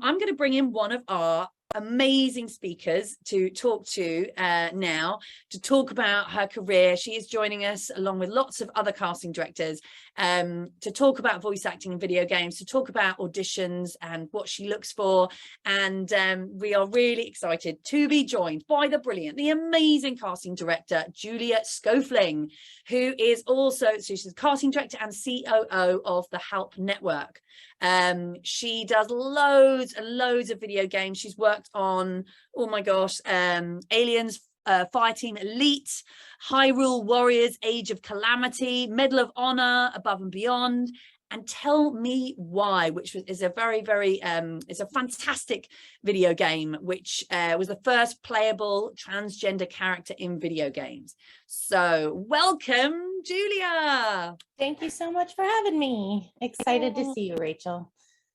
I'm going to bring in one of our amazing speakers to talk to now, to talk about her career. She is joining us along with lots of other casting directors to talk about voice acting in video games, to talk about auditions and what she looks for. And we are really excited to be joined by the brilliant, the amazing casting director, Julia Schoeffling, who is also, so she's casting director and COO of the Help Network. She does loads and loads of video games. She's worked on, oh my gosh, Aliens, Fireteam Elite, Hyrule Warriors, Age of Calamity, Medal of Honor, Above and Beyond, and Tell Me Why, which is a very, very, it's a fantastic video game, which was the first playable transgender character in video games. So welcome, Julia. Thank you so much for having me. Excited to see you, Rachel.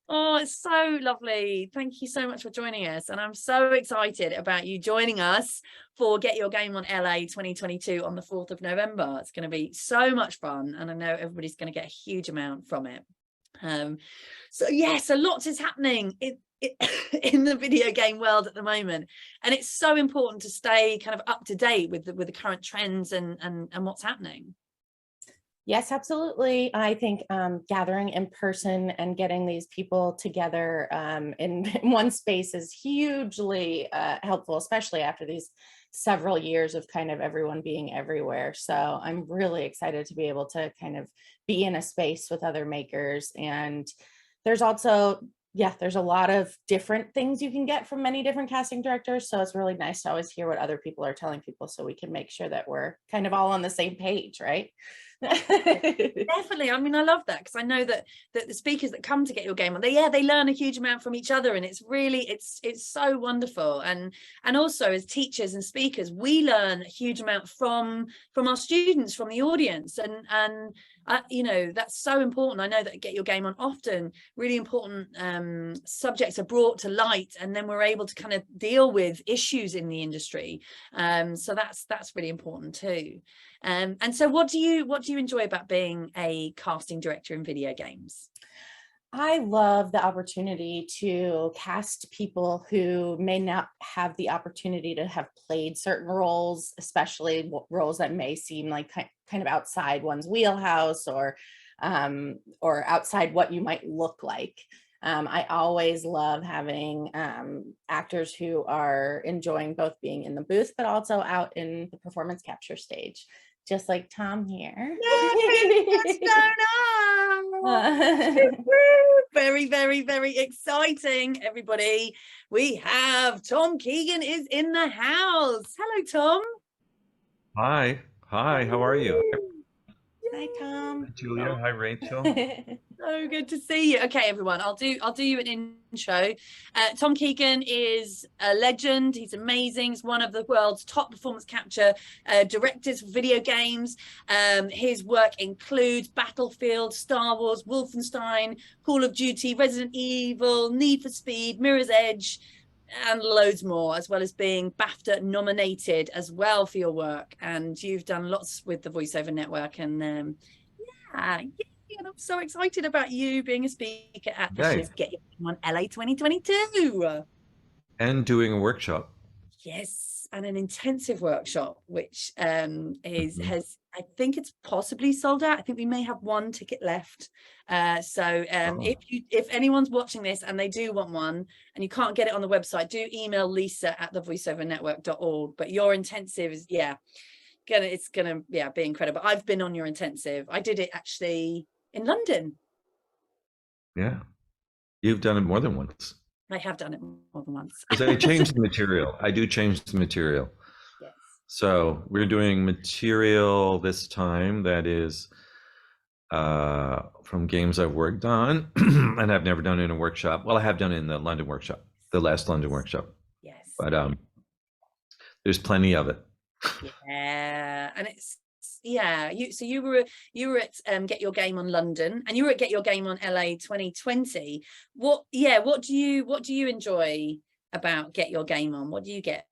Oh, it's so lovely. Thank you so much for joining us. And I'm so excited about you joining us for Get Your Game on LA 2022 on the 4th of November. It's going to be so much fun. And I know everybody's going to get a huge amount from it. So yes, a lot is happening in the video game world at the moment. And it's so important to stay kind of up to date with the current trends and what's happening. Yes, absolutely. I think gathering in person and getting these people together in one space is hugely helpful, especially after these several years of kind of everyone being everywhere. So I'm really excited to be able to kind of be in a space with other makers. And there's also, yeah, there's a lot of different things you can get from many different casting directors. So it's really nice to always hear what other people are telling people so we can make sure that we're kind of all on the same page, right? Definitely. I mean, I love that because I know that the speakers that come to Get Your Game on, they learn a huge amount from each other, and it's really it's so wonderful. And also as teachers and speakers, we learn a huge amount from our students, from the audience, and you know, that's so important. I know that Get Your Game on often really important subjects are brought to light, and then we're able to kind of deal with issues in the industry. So that's really important too. And so what do you enjoy about being a casting director in video games? I love the opportunity to cast people who may not have the opportunity to have played certain roles, especially roles that may seem like kind of outside one's wheelhouse or outside what you might look like. I always love having actors who are enjoying both being in the booth, but also out in the performance capture stage, just like Tom here. What's going on? Very, very, very exciting, everybody. We have Tom Keegan is in the house. Hello, Tom. Hi, how are you? Hi, Tom. Hi, Julia. Hi, Rachel. So good to see you. Okay, everyone, I'll do you an intro. Tom Keegan is a legend. He's amazing. He's one of the world's top performance capture directors for video games. His work includes Battlefield, Star Wars, Wolfenstein, Call of Duty, Resident Evil, Need for Speed, Mirror's Edge, and loads more, as well as being BAFTA nominated as well for your work. And you've done lots with the VoiceOver network, and yeah, and I'm so excited about you being a speaker at this year's Get Your Game on LA 2022. And doing a workshop. Yes, and an intensive workshop, which has, I think it's possibly sold out. I think we may have one ticket left. If anyone's watching this and they do want one and you can't get it on the website, do email Lisa at thevoiceovernetwork.org. But your intensive is it's gonna be incredible. I've been on your intensive. I did it actually in London. Yeah, you've done it more than once. I have done it more than once. Because I changed the material. I do change the material. Yes. So we're doing material this time that is from games I've worked on and I've never done in a workshop. Well, I have done it in the London workshop, the last London workshop. Yes. But there's plenty of it. Yeah, and it's you were at Get Your Game on London, and you were at Get Your Game on LA 2020. What do you enjoy about Get Your Game on? What do you get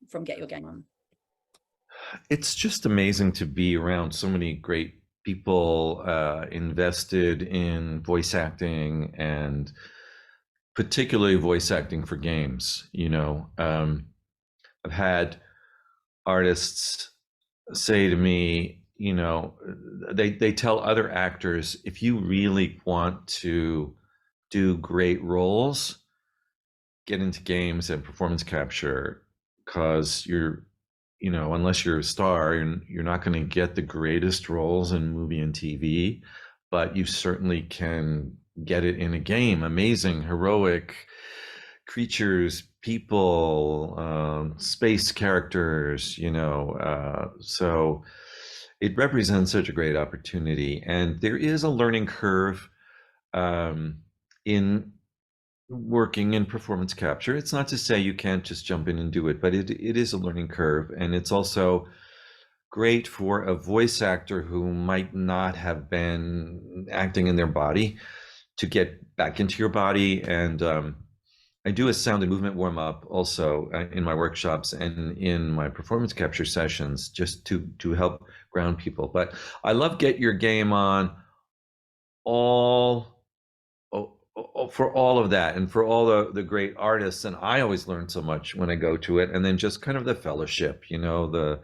from Get Your Game on? It's just amazing to be around so many great people invested in voice acting and particularly voice acting for games. I've had artists say to me, they tell other actors, if you really want to do great roles, get into games and performance capture, because unless you're a star, you're not going to get the greatest roles in movie and TV, but you certainly can get it in a game. Amazing, heroic creatures, people, space characters, so it represents such a great opportunity. And there is a learning curve in working in performance capture. It's not to say you can't just jump in and do it, but it is a learning curve. And it's also great for a voice actor who might not have been acting in their body to get back into your body. And I do a sound and movement warm up also in my workshops and in my performance capture sessions, just to help ground people. But I love Get Your Game On for all of that, and for all the great artists. And I always learn so much when I go to it. And then just kind of the fellowship, the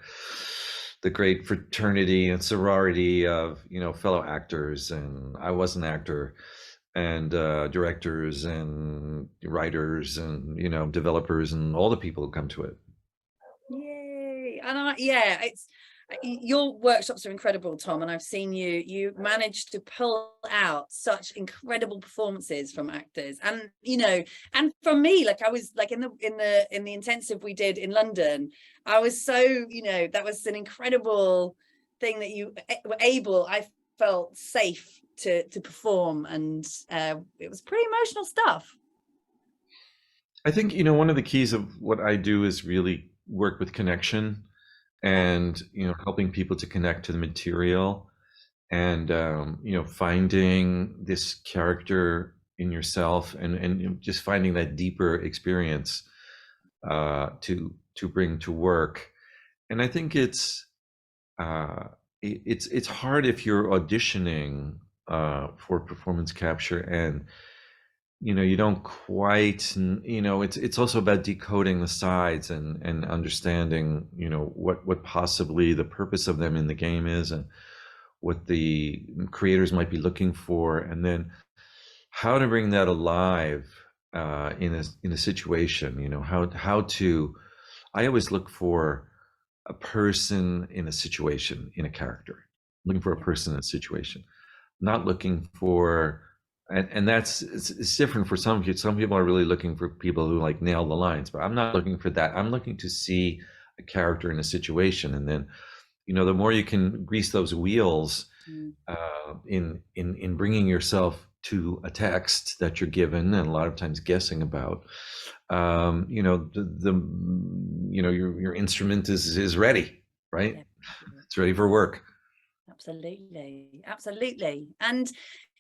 great fraternity and sorority of fellow actors. And I was an actor, and directors and writers and developers and all the people who come to it. Yay. And it's your workshops are incredible, Tom, and I've seen you managed to pull out such incredible performances from actors. And and from me, like I was like in the intensive we did in London, I was so that was an incredible thing that you were able, I felt safe to perform, and it was pretty emotional stuff. I think one of the keys of what I do is really work with connection, and helping people to connect to the material, and finding this character in yourself, and just finding that deeper experience to bring to work. And I think it's hard if you're auditioning for performance capture, and you don't quite, it's also about decoding the sides and understanding what possibly the purpose of them in the game is, and what the creators might be looking for, and then how to bring that alive in a situation. How to, I always look for a person in a situation, in a character, looking for a person in a situation, not looking for, and it's different for some people. Some people are really looking for people who like nail the lines, but I'm not looking for that. I'm looking to see a character in a situation, and then the more you can grease those wheels in bringing yourself to a text that you're given, and a lot of times guessing about, your instrument is ready, right? Yeah. It's ready for work. Absolutely. And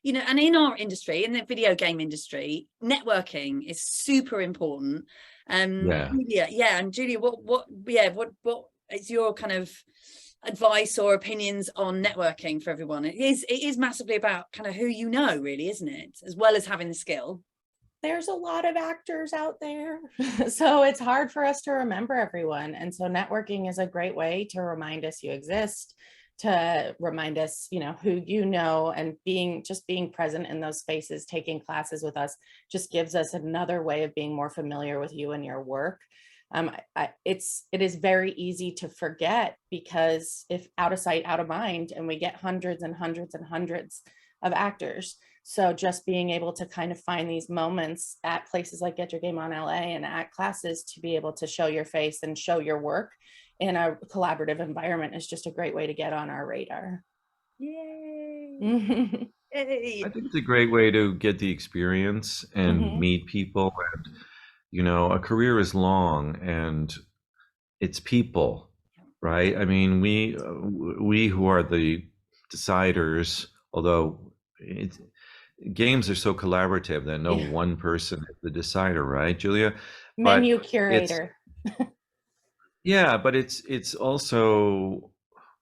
and in our industry, in the video game industry, networking is super important. Julia, and Julia, what is your kind of advice or opinions on networking for everyone? It is massively about kind of who really, isn't it, as well as having the skill. There's a lot of actors out there, so it's hard for us to remember everyone. And so networking is a great way to remind us you exist, to remind us, who and being present in those spaces, taking classes with us, just gives us another way of being more familiar with you and your work. It is very easy to forget, because if out of sight, out of mind, and we get hundreds and hundreds and hundreds of actors. So just being able to kind of find these moments at places like Get Your Game On LA and at classes to be able to show your face and show your work in a collaborative environment is just a great way to get on our radar. Yay. I think it's a great way to get the experience and meet people. And a career is long, and it's people, right? I mean, we who are the deciders, although games are so collaborative that no one person is the decider, right, Julia? Menu curator. Yeah, but it's also,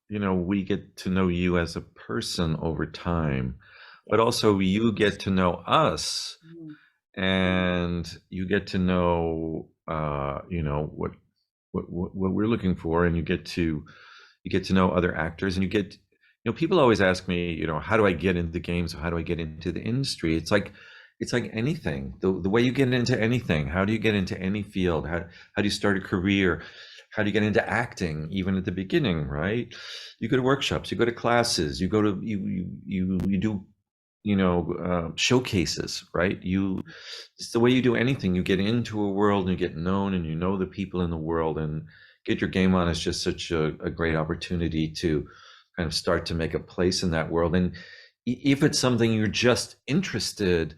we get to know you as a person over time, but also you get to know us and you get to know, you know, what we're looking for, and you get to know other actors, and you get, you know, people always ask me, you know, how do I get into games? How do I get into the industry? It's like anything, the way you get into anything. How do you get into any field? How do you start a career? How do you get into acting, even at the beginning, right? You go to workshops, you go to classes, you go to you do, you know, showcases, right? It's the way you do anything. You get into a world and you get known, and you know the people in the world, and get your game on is just such a great opportunity to kind of start to make a place in that world. And if it's something you're just interested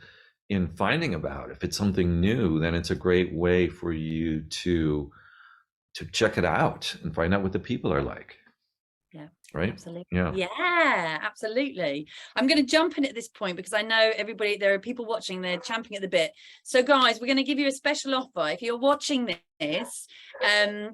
in finding about, if it's something new, then it's a great way for you to check it out and find out what the people are like. Yeah, right? absolutely. Yeah. Yeah, absolutely. I'm going to jump in at this point because I know everybody, there are people watching, they're champing at the bit. So guys, we're going to give you a special offer. If you're watching this,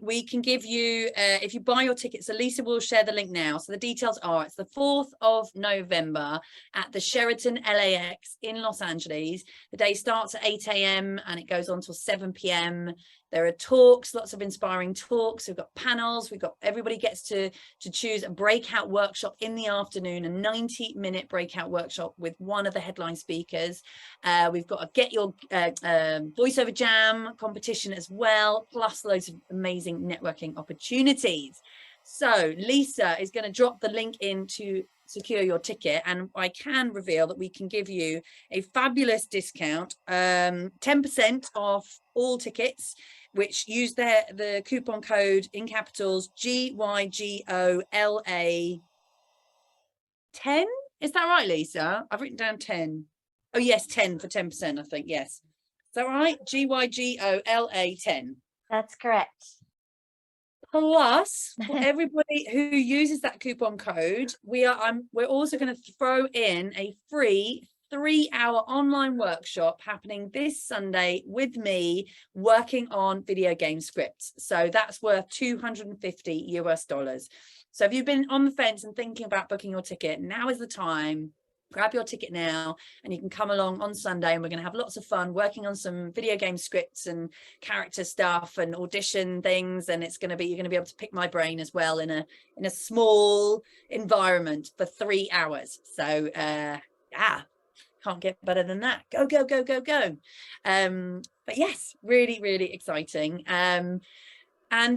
we can give you, if you buy your tickets, so Lisa will share the link now. So the details are, it's the 4th of November at the Sheraton LAX in Los Angeles. The day starts at 8 a.m. and it goes on till 7 p.m. There are talks, lots of inspiring talks. We've got panels. We've got, everybody gets to choose a breakout workshop in the afternoon, a 90-minute breakout workshop with one of the headline speakers. We've got a get your voiceover jam competition as well, plus loads of amazing networking opportunities. So Lisa is going to drop the link in to secure your ticket, and I can reveal that we can give you a fabulous discount, 10% off all tickets, which use the coupon code in capitals GYGOLA 10. Is that right, Lisa? I've written down 10. Oh yes, 10 for 10%, I think. Yes, is that right? GYGOLA 10. That's correct. Plus, for everybody who uses that coupon code, we're also going to throw in a free 3-hour online workshop happening this Sunday with me working on video game scripts. So that's worth $250. So if you've been on the fence and thinking about booking your ticket, now is the time. Grab your ticket now and you can come along on Sunday, and we're going to have lots of fun working on some video game scripts and character stuff and audition things, and it's going to be, you're going to be able to pick my brain as well in a small environment for 3 hours. So yeah, can't get better than that. Go go go go go. But yes, really really exciting. And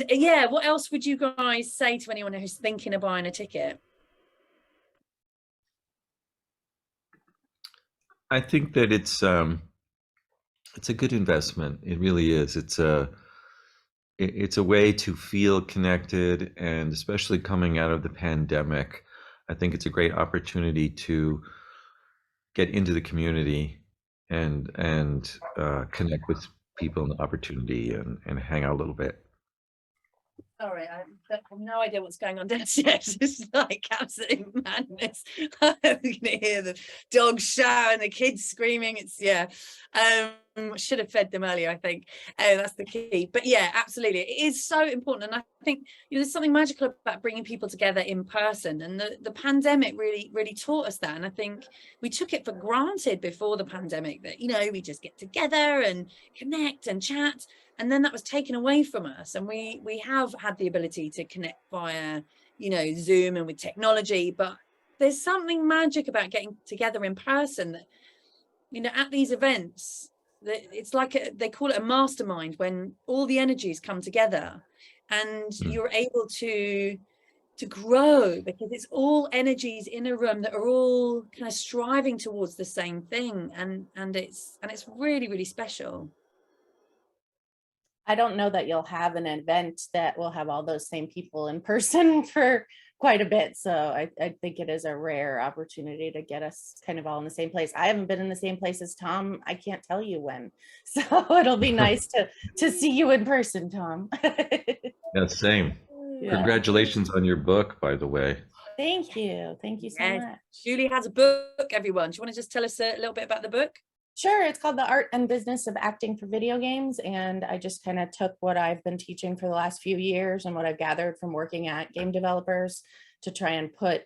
yeah, what else would you guys say to anyone who's thinking of buying a ticket? I think that it's a good investment. It really is. It's a way to feel connected, and especially coming out of the pandemic, I think it's a great opportunity to get into the community and connect with people in the opportunity, and hang out a little bit. Sorry, I have no idea what's going on downstairs. It's like absolute madness. I'm gonna hear the dogs shout and the kids screaming. It's yeah. Should have fed them earlier, I think. That's the key. But yeah, absolutely, it is so important. And I think, you know, there's something magical about bringing people together in person. And the pandemic really taught us that. And I think we took it for granted before the pandemic that, you know, we just get together and connect and chat. And then that was taken away from us, and we have had the ability to connect via, you know, Zoom and with technology, but there's something magic about getting together in person that, you know, at these events, that it's like they call it a mastermind, when all the energies come together and you're able to grow, because it's all energies in a room that are all kind of striving towards the same thing, and it's really special. I don't know that you'll have an event that will have all those same people in person for quite a bit. So I think it is a rare opportunity to get us kind of all in the same place. I haven't been in the same place as Tom. I can't tell you when. So it'll be nice to see you in person, Tom. Yeah, same. Yeah. Congratulations on your book, by the way. Thank you. Thank you so much. Julie has a book, everyone. Do you want to just tell us a little bit about the book? Sure. It's called The Art and Business of Acting for Video Games. And I just kind of took what I've been teaching for the last few years and what I've gathered from working at game developers to try and put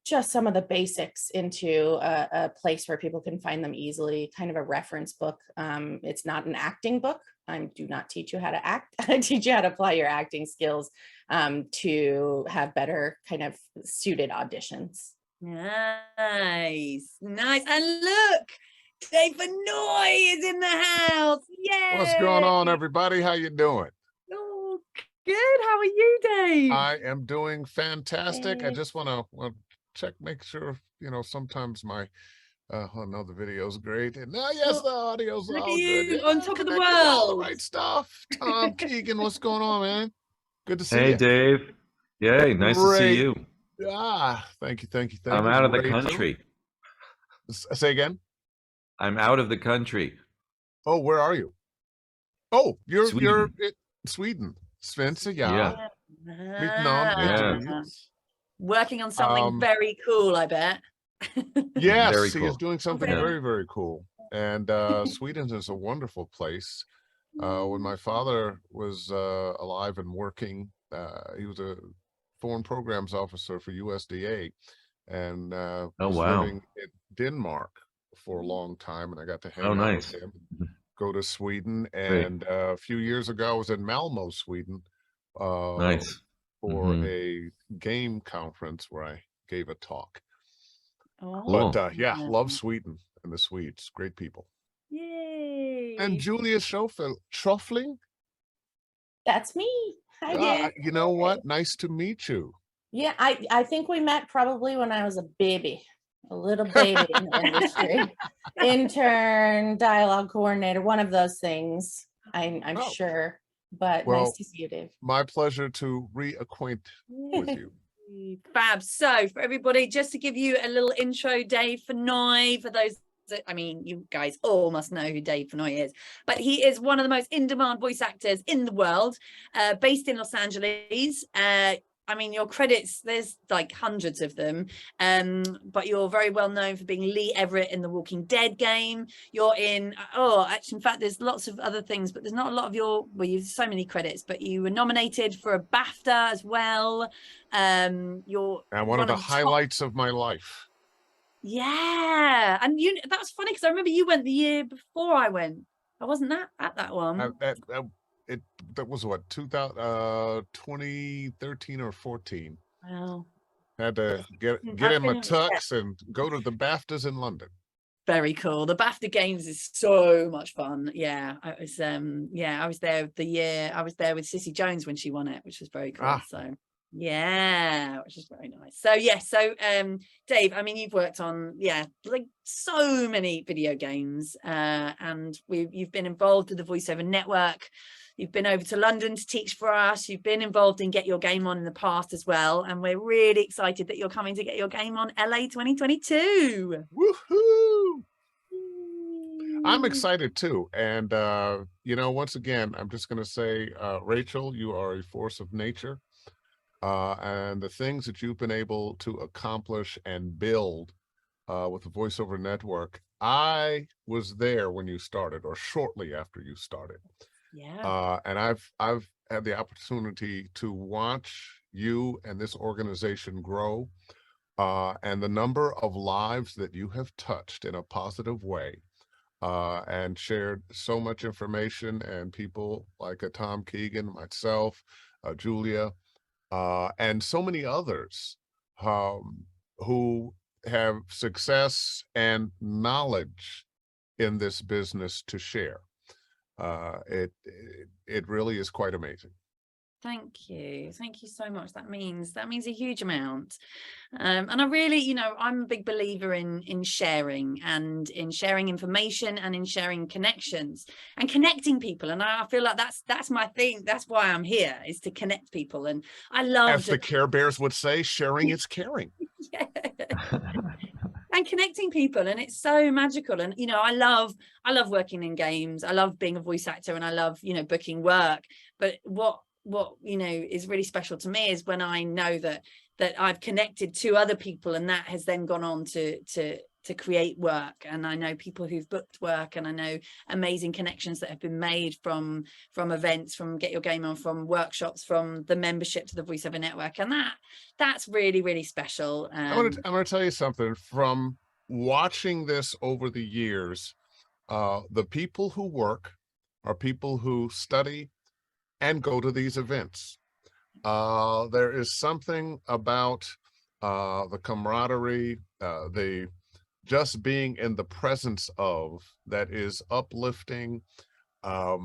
just some of the basics into a place where people can find them easily, kind of a reference book. It's not an acting book. I do not teach you how to act. I teach you how to apply your acting skills to have better kind of suited auditions. Nice, nice. And look, Dave Fennoy is in the house. Yay! What's going on, everybody? How you doing? Oh, good. How are you, Dave? I am doing fantastic. I Hey. just want to check, make sure, you know, sometimes my oh no, the video's great. And yes, the audio's Look at all good. you on top of the Connected to all the world. right stuff. Tom Keegan, what's going on, man? Good to see Hey, you. Dave. Yay, nice to see Great. you. Thank you. I'm out of the Rachel. country. Say again. I'm out of the country. Oh, where are you? Oh, you're Sweden. Sweden. Svenska, Yeah. Mitt namn är Tobias. Working on something very cool, I bet. Yes, Very he cool. is doing something Yeah. very, very cool. And Sweden is a wonderful place. When my father was alive and working, he was a foreign programs officer for USDA, and was wow. living in Denmark for a long time, and I got to hang Oh, out nice. with him, go to Sweden. Great. And a few years ago, I was in Malmo, Sweden, Nice. for a game conference where I gave a talk. Cool. But yeah, love Sweden and the Swedes, great people. Yay. And Julia Schoeffling. That's me. Hi. You know what? Nice to meet you. Yeah, I think we met probably when I was a baby, a little baby in the industry. Intern, dialogue coordinator, one of those things, I'm sure. But Well, nice to see you, Dave. My pleasure to reacquaint with you. Fab. So for everybody, just to give you a little intro, Dave Fennoy, for those that, I mean, you guys all must know who Dave Fennoy is, but he is one of the most in-demand voice actors in the world, based in Los Angeles. I mean, your credits, there's like hundreds of them, but you're very well known for being Lee Everett in the Walking Dead game. You're in, actually, in fact, there's lots of other things, but there's not a lot of your, well, you've so many credits, but you were nominated for a BAFTA as well. You're one of the highlights of my life. Yeah, and that's funny because I remember you went the year before I went. I wasn't at that one. That was what, 2013 or 14. Wow. Had to get in my tux and go to the BAFTAs in London. Very cool. The BAFTA Games is so much fun. Yeah, I was I was there the year I was there with Cissy Jones when she won it, which was very cool. So yeah, which is very nice. So Dave, I mean, you've worked on like so many video games, and you've been involved with the VoiceOver network. You've been over to London to teach for us. You've been involved in Get Your Game On in the past as well, and we're really excited that you're coming to Get Your Game On LA 2022. Woohoo! I'm excited too, and once again, I'm just going to say, Rachel, you are a force of nature. And the things that you've been able to accomplish and build with the VoiceOver network. I was there when you started, or shortly after you started. Yeah. And I've had the opportunity to watch you and this organization grow, and the number of lives that you have touched in a positive way, and shared so much information, and people like Tom Keegan, myself, Julia, and so many others who have success and knowledge in this business to share. It really is quite amazing. Thank you so much. That means a huge amount, and I really, I'm a big believer in sharing, and in sharing information, and in sharing connections and connecting people, and I feel like that's my thing. That's why I'm here, is to connect people. And I love, as the Care Bears would say, sharing is caring. Yeah. And connecting people, and it's so magical. And I love working in games. I love being a voice actor, and I love booking work. But what is really special to me is when I know that I've connected to other people, and that has then gone on to create work. And I know people who've booked work, and I know amazing connections that have been made from events, from Get Your Game On, from workshops, from the membership to the VoiceOver network. And that's really, really special. I'm gonna tell you something from watching this over the years. The people who work are people who study and go to these events. There is something about the camaraderie, the just being in the presence of, that is uplifting, that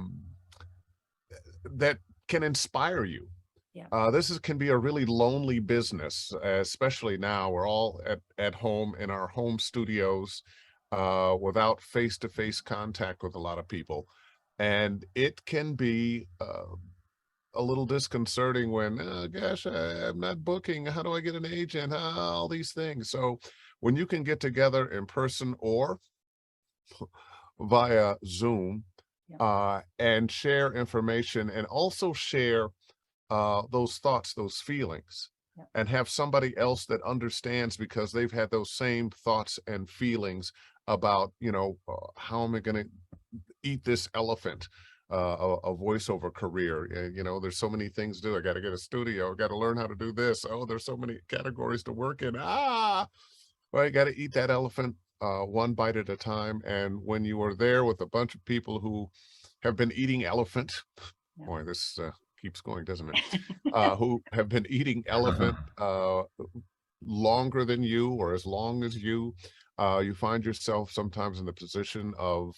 can inspire you. Yeah. This can be a really lonely business, especially now. We're all at home in our home studios without face-to-face contact with a lot of people. And it can be a little disconcerting when, oh, gosh, I'm not booking. How do I get an agent? All these things. So when you can get together in person or via Zoom, and share information, and also share those thoughts, those feelings, and have somebody else that understands, because they've had those same thoughts and feelings about, how am I going to eat this elephant, a voiceover career. And, there's so many things to do. I got to get a studio. I got to learn how to do this. Oh, there's so many categories to work in. Well, you got to eat that elephant one bite at a time. And when you are there with a bunch of people who have been eating elephant, boy, this keeps going, doesn't it? Who have been eating elephant longer than you, or as long as you, you find yourself sometimes in the position of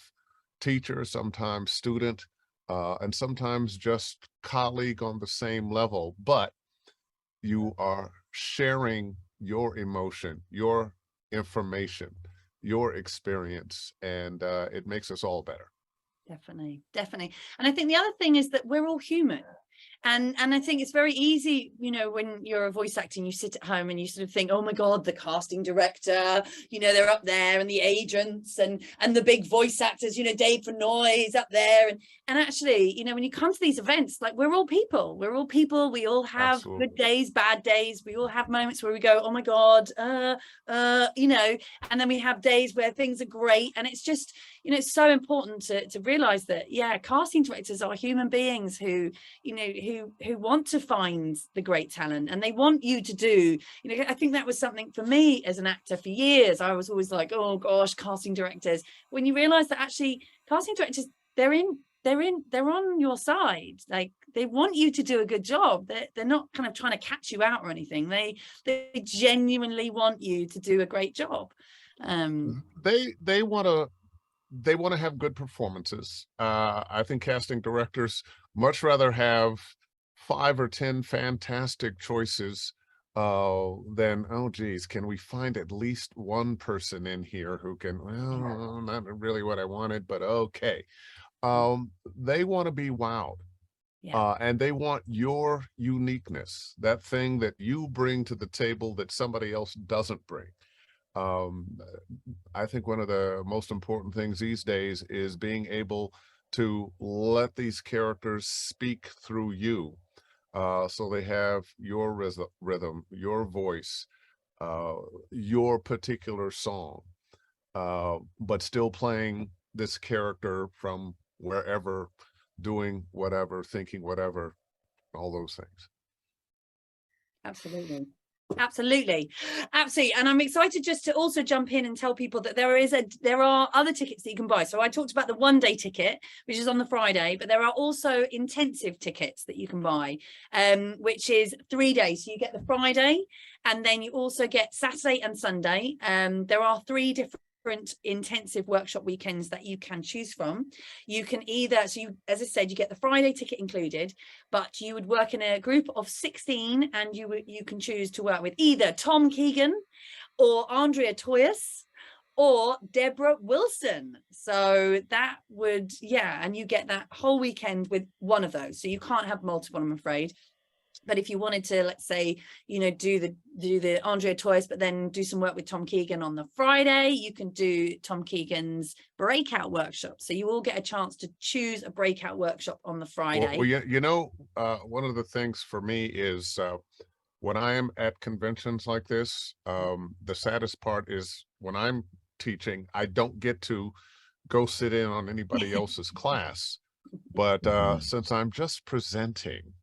teacher, sometimes student, and sometimes just colleague on the same level, but you are sharing your emotion, your information, your experience, and it makes us all better. Definitely. And I think the other thing is that we're all human. And I think it's very easy, when you're a voice actor and you sit at home and you sort of think, oh my God, the casting director, they're up there, and the agents and the big voice actors, Dave Fennoy is up there. And actually, when you come to these events, like, we're all people. We all have Absolutely. good days, bad days. We all have moments where we go, oh my God, and then we have days where things are great. And it's just, it's so important to realize that, casting directors are human beings who want to find the great talent, and they want you to do, I think that was something for me as an actor for years. I was always like, oh gosh, casting directors. When you realize that actually casting directors, they're on your side. Like, they want you to do a good job. They're not kind of trying to catch you out or anything. They genuinely want you to do a great job. They want to have good performances. I think casting directors much rather have 5 or 10 fantastic choices than, oh geez, can we find at least one person in here who can, well, not really what I wanted, but okay. They want to be wowed. And they want your uniqueness, that thing that you bring to the table that somebody else doesn't bring. I think one of the most important things these days is being able to let these characters speak through you. So they have your rhythm, your voice, your particular song, but still playing this character from wherever, doing whatever, thinking whatever, all those things. Absolutely. And I'm excited just to also jump in and tell people that there are other tickets that you can buy. So I talked about the 1-day ticket, which is on the Friday, but there are also intensive tickets that you can buy, which is 3 days. So you get the Friday, and then you also get Saturday and Sunday. There are 3 different intensive workshop weekends that you can choose from. You can either, as I said, you get the Friday ticket included, but you would work in a group of 16, and you can choose to work with either Tom Keegan or Andrea Toyas or Deborah Wilson. So that would, and you get that whole weekend with one of those. So you can't have multiple, I'm afraid. But if you wanted to, let's say, do the Andrea Toyas, but then do some work with Tom Keegan on the Friday, you can do Tom Keegan's breakout workshop. So you all get a chance to choose a breakout workshop on the Friday. Well, one of the things for me is when I am at conventions like this, the saddest part is when I'm teaching. I don't get to go sit in on anybody else's class, but since I'm just presenting,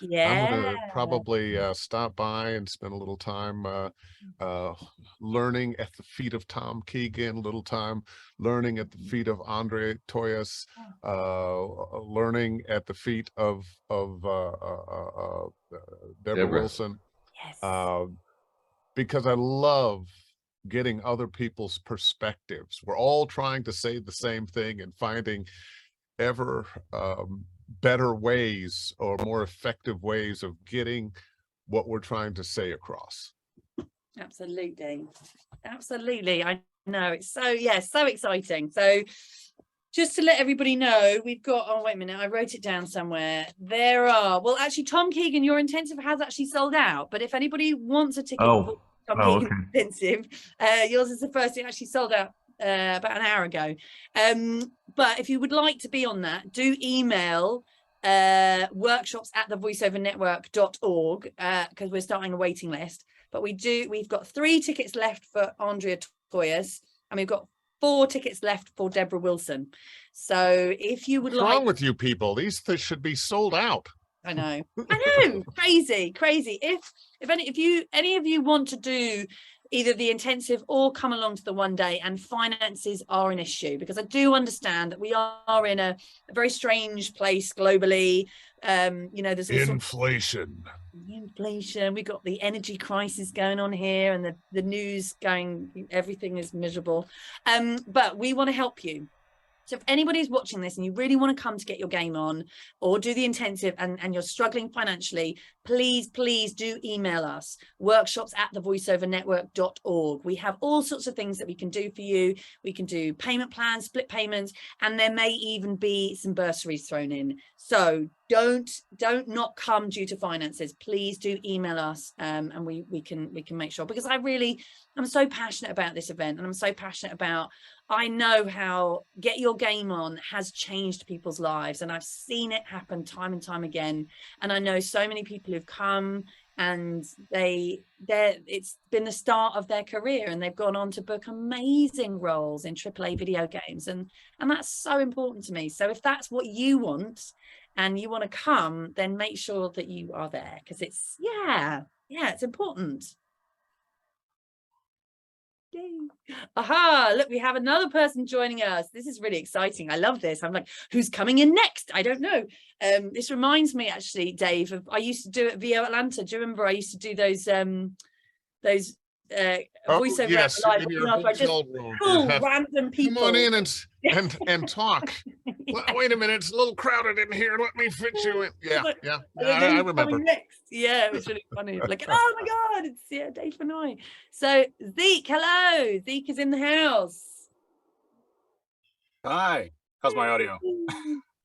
I'm going to probably stop by and spend a little time learning at the feet of Tom Keegan, a little time learning at the feet of Andre Toyas, learning at the feet of Deborah Wilson, Yes. because I love getting other people's perspectives. We're all trying to say the same thing and finding ever better ways or more effective ways of getting what we're trying to say across. Absolutely. Absolutely. I know, it's so, yeah, so exciting. So just to let everybody know, we've got, oh, wait a minute, I wrote it down somewhere. There are, well, actually, Tom Keegan, your intensive has actually sold out. But if anybody wants a ticket for Tom Keegan intensive, yours is the first. It actually sold out about an hour ago. But if you would like to be on that, do email workshops@thevoiceovernetwork.org because we're starting a waiting list. But we've got 3 tickets left for Andrea Toyas, and we've got 4 tickets left for Deborah Wilson. So if you would What's like, wrong with you people? These should be sold out. I know, crazy. If any of you want to do either the intensive or come along to the one day, and finances are an issue, because I do understand that we are in a very strange place globally. You know, there's inflation. We've got the energy crisis going on here, and the news going, everything is miserable. But we want to help you. So if anybody's watching this and you really want to come to get your game on or do the intensive, and you're struggling financially, please do email us, workshops@thevoiceovernetwork.org. We have all sorts of things that we can do for you. We can do payment plans, split payments, and there may even be some bursaries thrown in. So don't not come due to finances. Please do email us, and we can make sure, because I'm so passionate about this event, and I'm so passionate about, I know how Get Your Game On has changed people's lives, and I've seen it happen time and time again. And I know so many people who've come, and it's been the start of their career, and they've gone on to book amazing roles in AAA video games, and that's so important to me. So if that's what you want and you want to come, then make sure that you are there, because it's it's important. Yay. Aha, look, we have another person joining us. This is really exciting. I love this. I'm like, who's coming in next? I don't know. This reminds me, actually, Dave, of, I used to do at VO Atlanta. Do you remember I used to do those voiceover? Yes, live in your hotel room. Random people. Come on in and talk. Wait a minute, it's a little crowded in here. Let me fit you in. I remember. Next. Yeah, it was really funny. Like, oh my God, it's Dave Fennoy. So Zeke, hello. Zeke is in the house. Hi. How's my audio?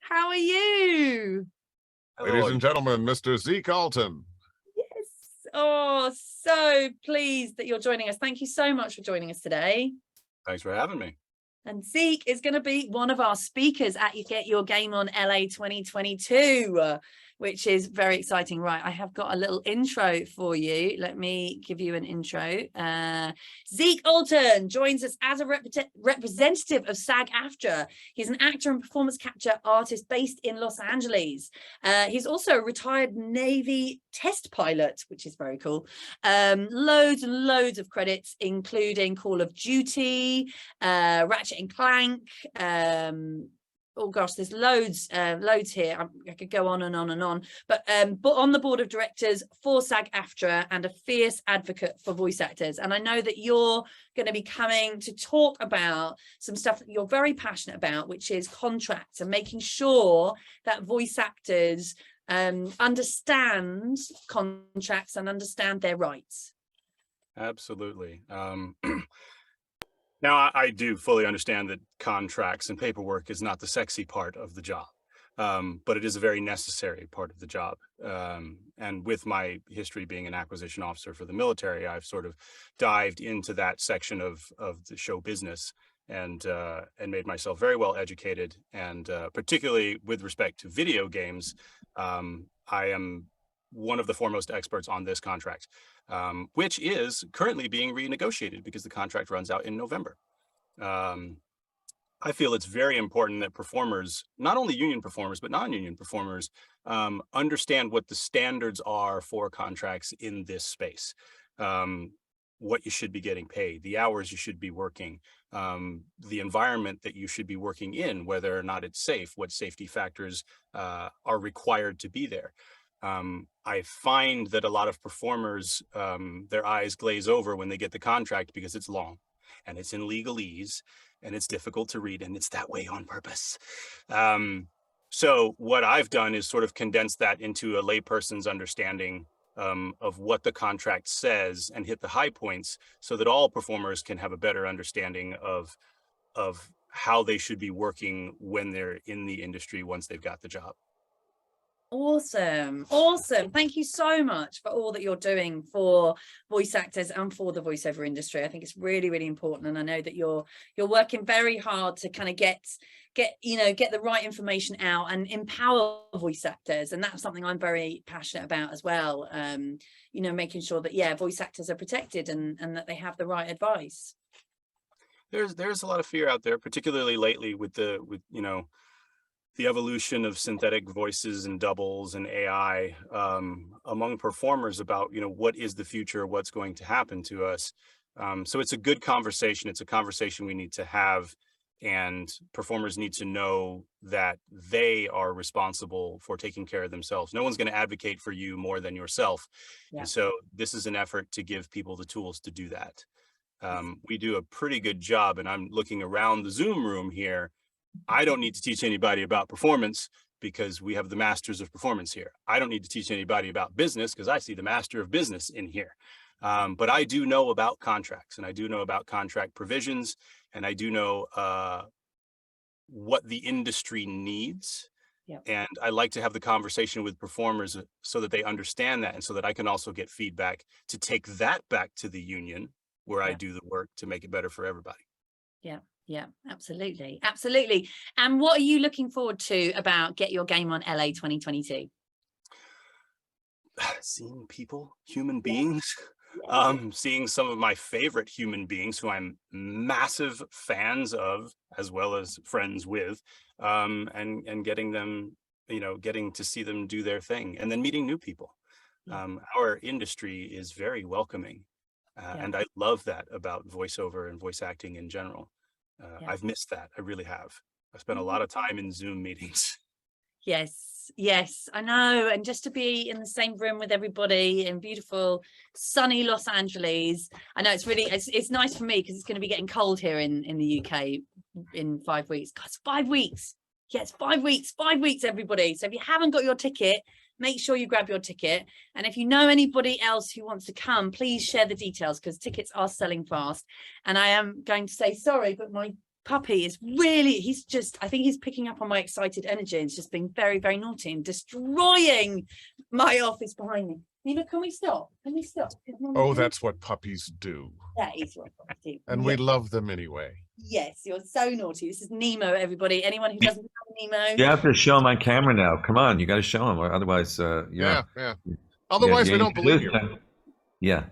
How are you? Ladies and gentlemen, Mr. Zeke Alton. Yes. Oh, so pleased that you're joining us. Thank you so much for joining us today. Thanks for having me. And Zeke is going to be one of our speakers at Get Your Game On LA 2022, which is very exciting. Right, I have got a little intro for you. Let me give you an intro. Zeke Alton joins us as a representative of SAG-AFTRA. He's an actor and performance capture artist based in Los Angeles. He's also a retired Navy test pilot, which is very cool. Loads and loads of credits, including Call of Duty, Ratchet and Clank, oh gosh, there's loads here. I could go on and on and on, but on the board of directors for SAG-AFTRA and a fierce advocate for voice actors. And I know that you're going to be coming to talk about some stuff that you're very passionate about, which is contracts and making sure that voice actors understand contracts and understand their rights. Absolutely. Now, I do fully understand that contracts and paperwork is not the sexy part of the job, but it is a very necessary part of the job. And with my history being an acquisition officer for the military, I've sort of dived into that section of the show business and made myself very well educated. And particularly with respect to video games, I am one of the foremost experts on this contract, which is currently being renegotiated because the contract runs out in November. I feel it's very important that performers, not only union performers, but non-union performers, understand what the standards are for contracts in this space. What you should be getting paid, the hours you should be working, the environment that you should be working in, whether or not it's safe, what safety factors are required to be there. I find that a lot of performers, their eyes glaze over when they get the contract because it's long and it's in legalese and it's difficult to read, and it's that way on purpose. So what I've done is sort of condense that into a layperson's understanding of what the contract says and hit the high points so that all performers can have a better understanding of how they should be working when they're in the industry once they've got the job. Awesome. Awesome. Thank you so much for all that you're doing for voice actors and for the voiceover industry. I think it's really, really important. And I know that you're working very hard to kind of get the right information out and empower voice actors. And that's something I'm very passionate about as well. Making sure that, yeah, voice actors are protected and that they have the right advice. There's a lot of fear out there, particularly lately with the evolution of synthetic voices and doubles and AI among performers about, what is the future, what's going to happen to us. So it's a good conversation. It's a conversation we need to have, and performers need to know that they are responsible for taking care of themselves. No one's going to advocate for you more than yourself. Yeah. And so this is an effort to give people the tools to do that. We do a pretty good job, and I'm looking around the Zoom room here. I don't need to teach anybody about performance because we have the masters of performance here. I don't need to teach anybody about business because I see the master of business in here. But I do know about contracts, and I do know about contract provisions, and I do know what the industry needs. Yep. And I like to have the conversation with performers so that they understand that, and so that I can also get feedback to take that back to the union where I do the work to make it better for everybody. Yeah. Yeah, absolutely. Absolutely. And what are you looking forward to about Get Your Game On LA 2022? Seeing people, human beings, seeing some of my favorite human beings who I'm massive fans of, as well as friends with, and getting them, getting to see them do their thing, and then meeting new people. Our industry is very welcoming, and I love that about voiceover and voice acting in general. I've missed that. I really have. I've spent a lot of time in Zoom meetings. Yes, I know. And just to be in the same room with everybody in beautiful, sunny Los Angeles. I know it's nice for me because it's going to be getting cold here in the UK in 5 weeks. God, it's 5 weeks. Yeah, it's 5 weeks, 5 weeks, everybody. So if you haven't got your ticket, make sure you grab your ticket. And if you know anybody else who wants to come, please share the details because tickets are selling fast. And I am going to say sorry, but my puppy is really, I think he's picking up on my excited energy. It's just being very, very naughty and destroying my office behind me. Can we stop? Can we stop? Oh, that's what puppies do. That is what puppies do. And we love them anyway. Yes, you're so naughty. This is Nemo, everybody. Anyone who doesn't know Nemo. You have to show him on camera now. Come on, you got to show him, or otherwise, yeah. Otherwise, we don't believe you. Yeah.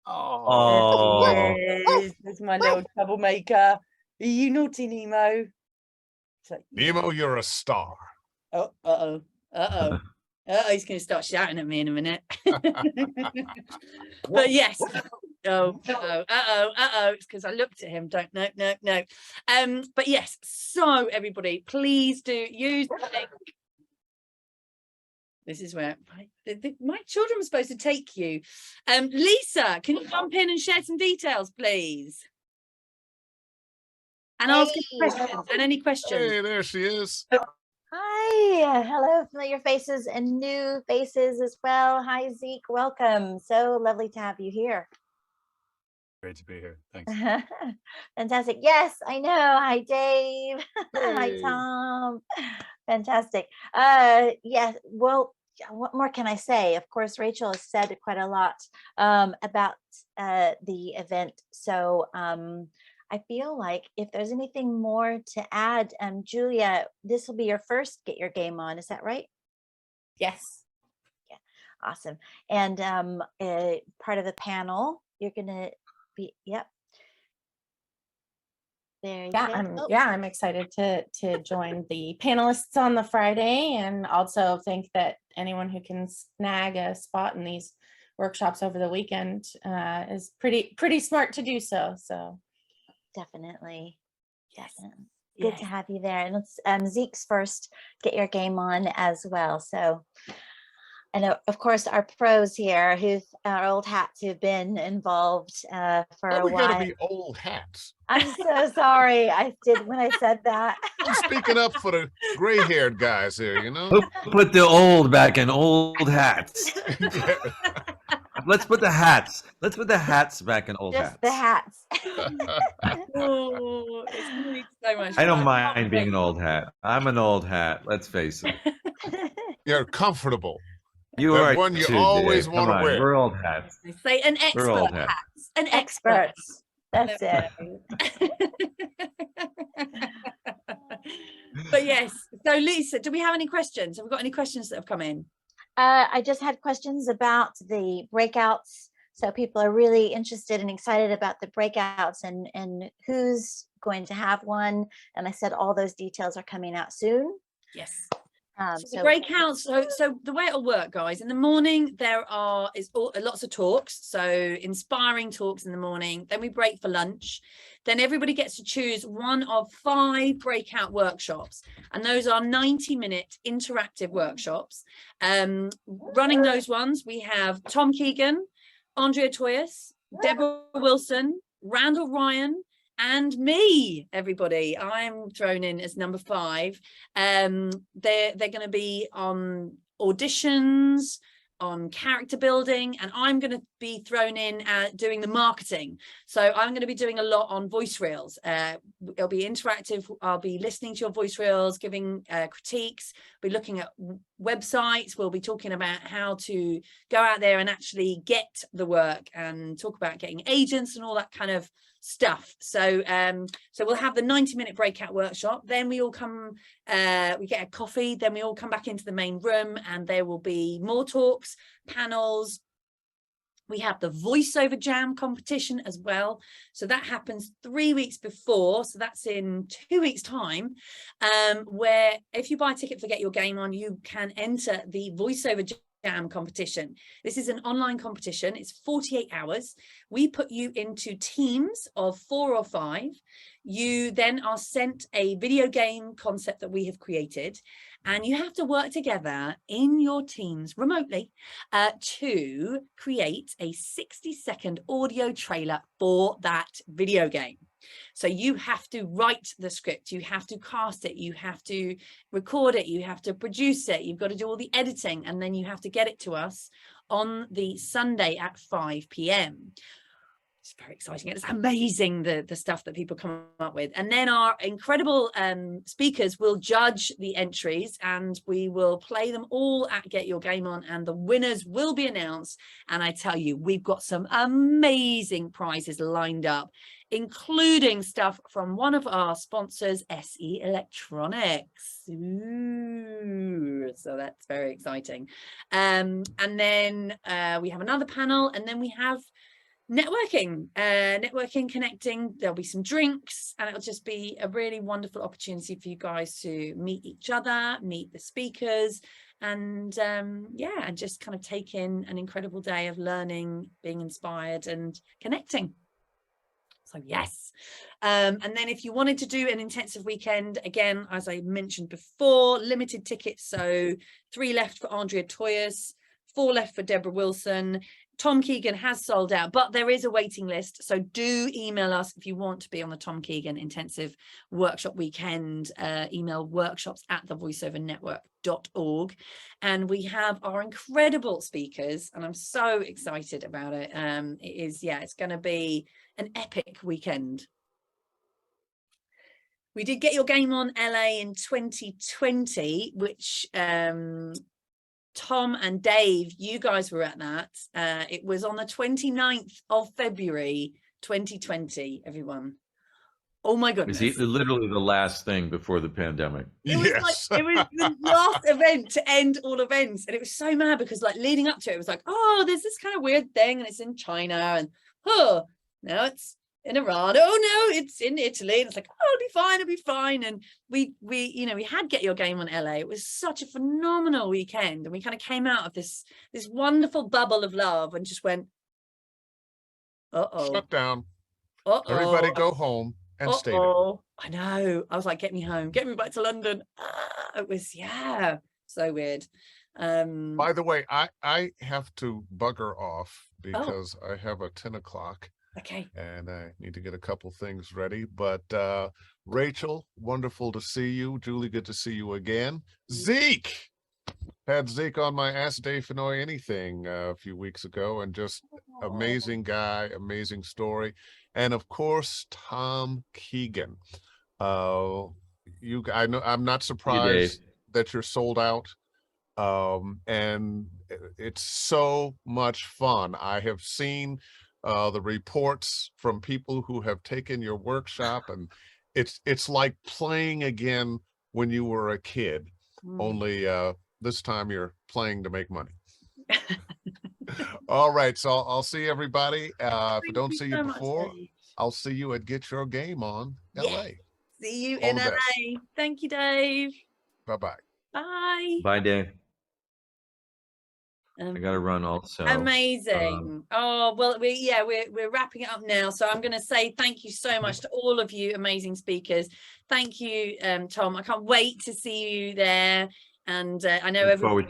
Oh, this is my little troublemaker. Are you naughty, Nemo? Like, Nemo, you're a star. Oh, he's going to start shouting at me in a minute. But yes. It's because I looked at him. No. But yes. So everybody, please do use the link. This is where my children were supposed to take you. Lisa, can you jump in and share some details, please? And ask questions. And any questions? Hey, there she is. Hi, hello, familiar faces and new faces as well. Hi, Zeke, welcome. So lovely to have you here. Great to be here. Thanks. Fantastic. Yes, I know. Hi, Dave. Hi, Tom. Fantastic. Yes. Well, what more can I say? Of course, Rachel has said quite a lot about the event. So I feel like if there's anything more to add, Julia, this will be your first Get Your Game On. Is that right? Yes. Yeah. Awesome. And part of the panel, you're going to be, yep. Very Yeah, good. Oh, I'm excited to join the panelists on the Friday, and also think that anyone who can snag a spot in these workshops over the weekend is pretty smart to do so. So definitely. Definitely. Good Yes. to have you there. And it's Zeke's first Get Your Game On as well. So, and of course, our pros here, our old hats who've been involved for Are a we gonna while. be old hats? I'm so sorry. I did when I said that. I'm speaking up for the gray-haired guys here, you know? We'll put the old back in old hats. Yeah. Let's put the hats. Let's put the hats back in old Just hats. the hats. Oh, it's going to be so much I don't fun. mind being an old hat. I'm an old hat. Let's face it. You're comfortable. You That are one you too, always Dave. want Come to on, wear. we're old hats. They say an expert We're old hats. hats. An expert. Experts. That's it. But yes, so Lisa, do we have any questions? Have we got any questions that have come in? I just had questions about the breakouts. So people are really interested and excited about the breakouts and who's going to have one. And I said all those details are coming out soon. Yes. So So the breakouts, so the way it'll work, guys, in the morning there is lots of talks, so inspiring talks in the morning, then we break for lunch, then everybody gets to choose one of 5 breakout workshops, and those are 90-minute interactive workshops. Running those ones, we have Tom Keegan, Andrea Toyas, Deborah Wilson, Randall Ryan, and me, everybody. I'm thrown in as number 5. They're going to be on auditions, on character building, and I'm going to be thrown in at doing the marketing. So I'm going to be doing a lot on voice reels. It'll be interactive. I'll be listening to your voice reels, giving critiques. We'll be looking at websites. We'll be talking about how to go out there and actually get the work, and talk about getting agents and all that kind of stuff. So so we'll have the 90-minute breakout workshop, then we all come, we get a coffee, then we all come back into the main room, and there will be more talks, panels. We have the voiceover jam competition as well, so that happens 3 weeks before, so that's in 2 weeks time, where if you buy a ticket for Get Your Game On, you can enter the voiceover jam competition. This is an online competition. It's 48 hours. We put you into teams of 4 or 5. You then are sent a video game concept that we have created, and you have to work together in your teams remotely to create a 60-second audio trailer for that video game. So you have to write the script, you have to cast it, you have to record it, you have to produce it, you've got to do all the editing, and then you have to get it to us on the Sunday at 5 p.m. It's very exciting. It's amazing the stuff that people come up with. And then our incredible speakers will judge the entries, and we will play them all at Get Your Game On, and the winners will be announced. And I tell you, we've got some amazing prizes lined up, including stuff from one of our sponsors, SE Electronics. Ooh, so that's very exciting. And then we have another panel, and then we have networking, connecting. There'll be some drinks, and it'll just be a really wonderful opportunity for you guys to meet each other, meet the speakers, and yeah, and just kind of take in an incredible day of learning, being inspired, and connecting. So yes, and then if you wanted to do an intensive weekend, again, as I mentioned before, limited tickets, so 3 left for Andrea Toyas, 4 left for Deborah Wilson. Tom Keegan has sold out, but there is a waiting list, so do email us if you want to be on the Tom Keegan intensive workshop weekend. Email workshops@thevoiceovernetwork.org, and we have our incredible speakers, and I'm so excited about it. It is, yeah, it's going to be an epic weekend. We did Get Your Game On LA in 2020, which Tom and Dave, you guys were at that. It was on the 29th of February 2020, everyone. Oh my goodness. It's literally the last thing before the pandemic. It was Yes. like, it was the last event to end all events, and it was so mad because like leading up to it, it was like, oh, there's this kind of weird thing and it's in China, and oh, now it's in Iran. Oh no, it's in Italy. And it's like, oh, it'll be fine. And we had Get Your Game on LA. It was such a phenomenal weekend. And we kind of came out of this wonderful bubble of love and just went, uh-oh. Shut down. Uh-oh. Everybody go home and stay there. I know. I was like, get me home, get me back to London. It was, yeah, so weird. By the way, I have to bugger off because I have a 10 o'clock. Okay. And I need to get a couple things ready. But Rachel, wonderful to see you. Julie, good to see you again. Zeke! Had Zeke on my Ask Dave Fennoy Anything a few weeks ago, and just amazing guy, amazing story. And of course, Tom Keegan. I know I'm not surprised that you're sold out. And it's so much fun. I have seen the reports from people who have taken your workshop, and it's like playing again when you were a kid, only this time you're playing to make money. All right, so I'll see everybody. If I don't see you before, I'll see you at Get Your Game on LA. See you in LA. Thank you, Dave. Bye-bye. Bye. Bye, Dave. I gotta run also. Amazing. Oh well, we're wrapping it up now, so I'm going to say thank you so much to all of you amazing speakers. Thank you, Tom. I can't wait to see you there, and I know everyone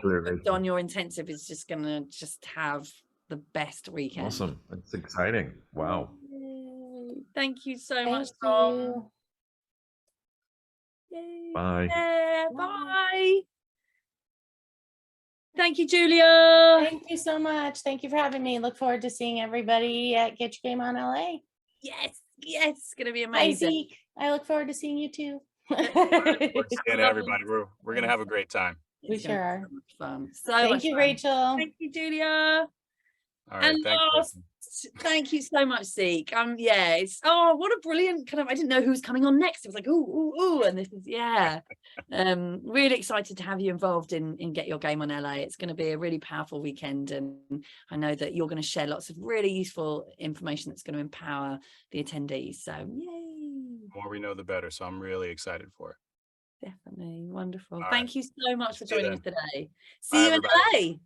on your intensive is just going to have the best weekend. Awesome. It's exciting. Wow. Thank you so much, Tom. Yay. Bye. Yeah, bye. Thank you, Julia. Thank you so much. Thank you for having me. Look forward to seeing everybody at Get Your Game on LA. Yes, it's going to be amazing. Hi, Zeke. I look forward to seeing you too. Seeing everybody. We're going to have a great time. We sure are. Fun. Thank you, Rachel. Thank you, Julia. All right, thank you so much, Zeke. It's what a brilliant kind of, I didn't know who was coming on next. It was like ooh, and this is really excited to have you involved in Get Your Game on LA. It's going to be a really powerful weekend, and I know that you're going to share lots of really useful information that's going to empower the attendees. So yay! The more we know, the better. So I'm really excited for it. Definitely wonderful. All Thank you so much for joining us today. See Bye, you everybody. in LA.